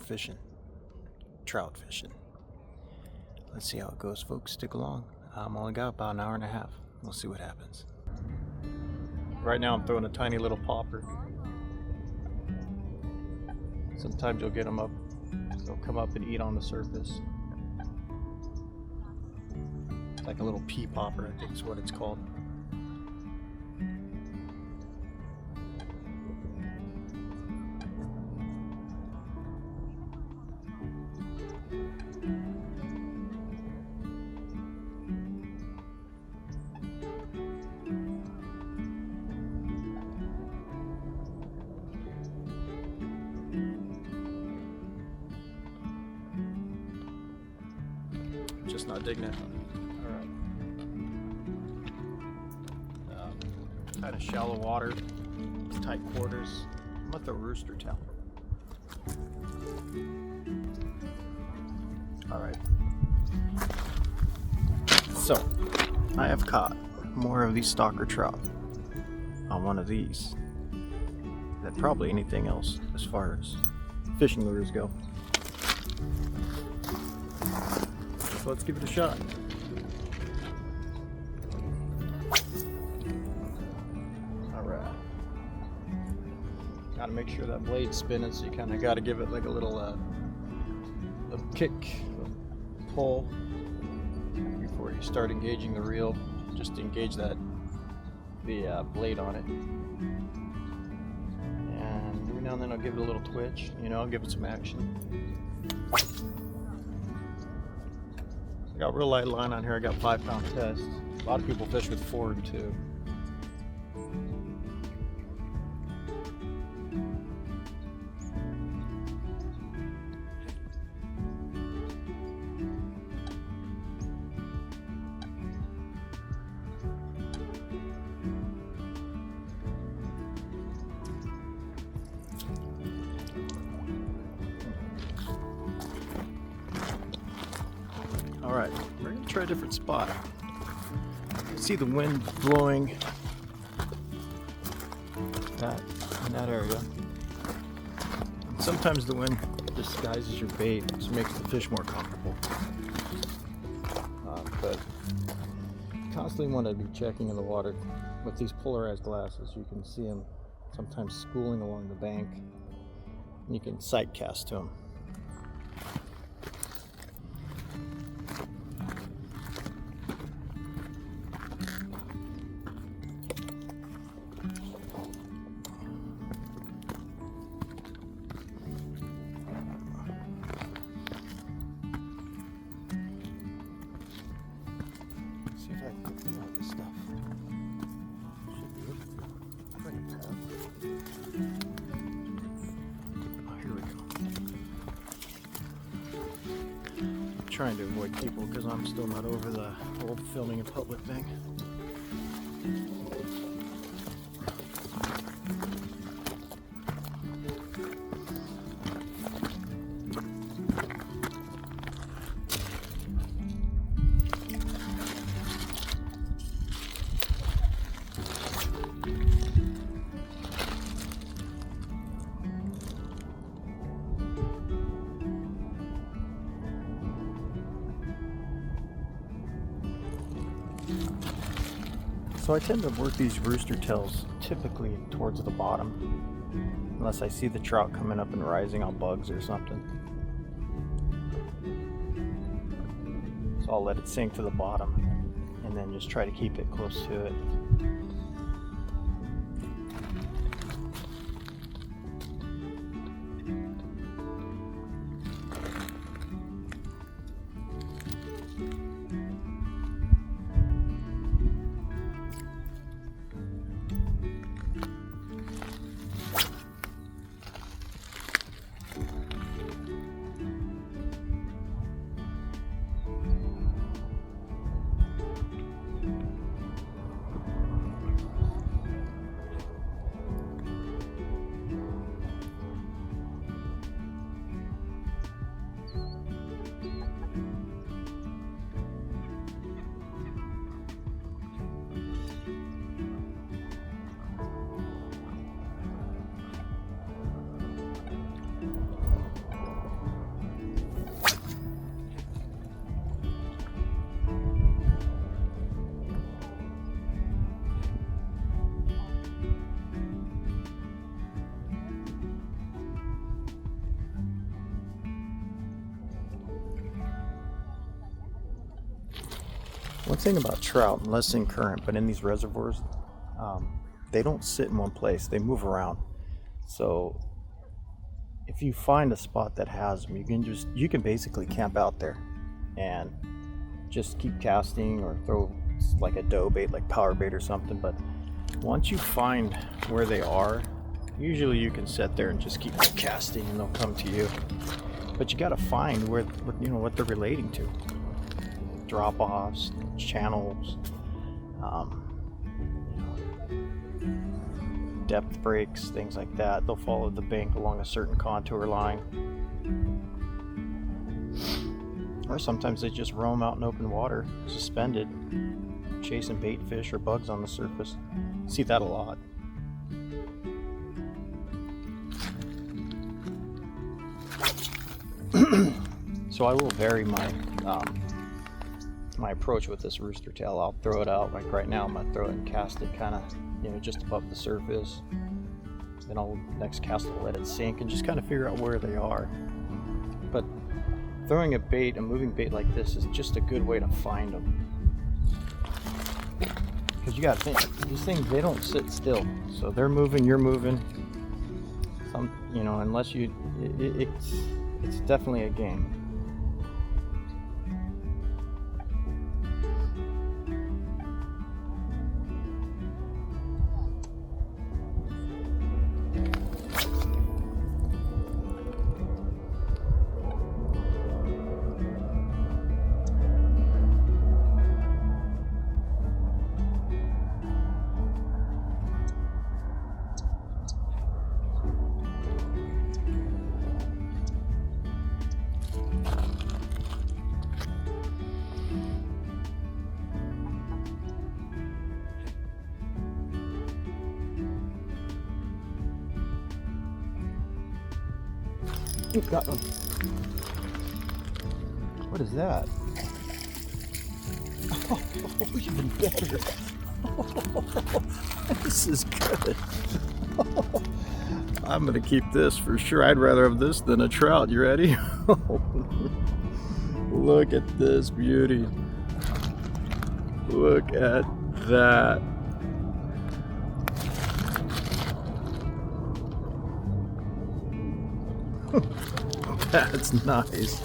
fishing, trout fishing. Let's see how it goes, folks. Stick along. I'm only got about an hour and a half. We'll see what happens. Right now I'm throwing a tiny little popper. Sometimes you'll get them up. They'll come up and eat on the surface. It's like a little pea popper, I think is what it's called. Just not digging it. Alright. Kind of shallow water, tight quarters. I'm with a rooster tail. Alright. So, I have caught more of these stalker trout on one of these than probably anything else as far as fishing lures go. So let's give it a shot. Alright. Gotta make sure that blade's spinning, so you kinda gotta give it like a little kick, a pull before you start engaging the reel. Just to engage the blade on it. And every now and then I'll give it a little twitch, I'll give it some action. I got real light line on here. I got 5-pound test. A lot of people fish with 4 and 2. Alright, we're going to try a different spot. See the wind blowing in that area. And sometimes the wind disguises your bait, which makes the fish more comfortable. But you constantly want to be checking in the water. With these polarized glasses, you can see them sometimes schooling along the bank. And you can sight cast to them. See if I can get through all this stuff. Should be able to bring it up. Oh, here we go. I'm trying to avoid people because I'm still not over the whole filming in public thing. So I tend to work these rooster tails typically towards the bottom, unless I see the trout coming up and rising on bugs or something. So I'll let it sink to the bottom and then just try to keep it close to it. One thing about trout, less in current, but in these reservoirs, they don't sit in one place. They move around. So if you find a spot that has them, you can basically camp out there and just keep casting or throw like a dough bait, like power bait or something. But once you find where they are, usually you can sit there and just keep casting and they'll come to you. But you got to find where, what they're relating to. Drop-offs, channels, depth breaks, things like that. They'll follow the bank along a certain contour line. Or sometimes they just roam out in open water, suspended, chasing bait fish or bugs on the surface. See that a lot. So I will vary my approach with this rooster tail. I'll throw it out, like right now I'm gonna throw it and cast it kind of, just above the surface. Then I'll next cast it, let it sink, and just kind of figure out where they are. But throwing a moving bait like this is just a good way to find them. Because you gotta think, these things, they don't sit still. So they're moving, you're moving. Unless it's definitely a game. You got one. What is that? Oh, even better. This is good. I'm gonna keep this for sure. I'd rather have this than a trout. You ready? Look at this beauty. Look at that. That's nice.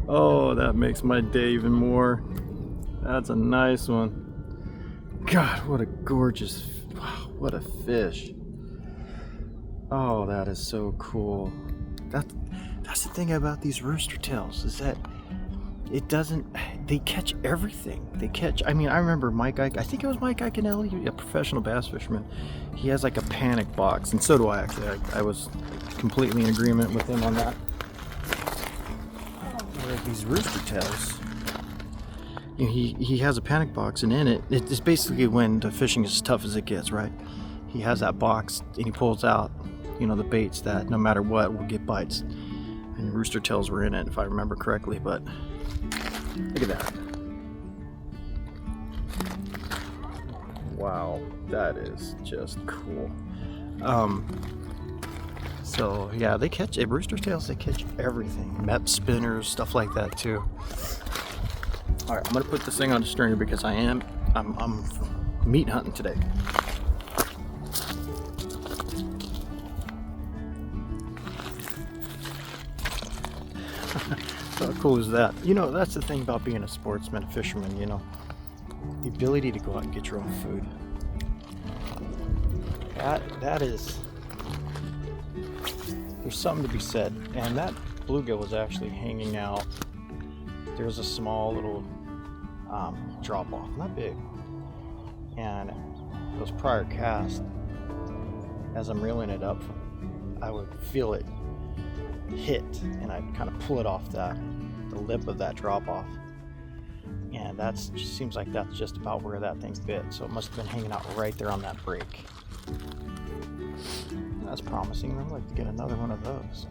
Oh, that makes my day even more. That's a nice one. God, what a gorgeous, wow, what a fish. Oh, that is so cool. That's the thing about these rooster tails, is that they catch everything. I remember Mike Ike, I think it was Mike Iaconelli, a professional bass fisherman. He has like a panic box, and so do I actually. I was completely in agreement with him on that. Where these rooster tails, he has a panic box, and in it's basically when the fishing is as tough as it gets, right? He has that box, and he pulls out, the baits that no matter what will get bites. And rooster tails were in it, if I remember correctly, but look at that. Wow, that is just cool. So yeah, they catch rooster tails. They catch everything. Met spinners, stuff like that too. All right, I'm gonna put this thing on the stringer because I'm meat hunting today. How cool is that? That's the thing about being a sportsman, a fisherman. The ability to go out and get your own food. That is. There's something to be said. And that bluegill was actually hanging out. There's a small little drop off, not big. And those prior casts, as I'm reeling it up, I would feel it hit, and I'd kind of pull it off the lip of that drop off. And that seems like that's just about where that thing bit. So it must have been hanging out right there on that break. That's promising. I'd like to get another one of those.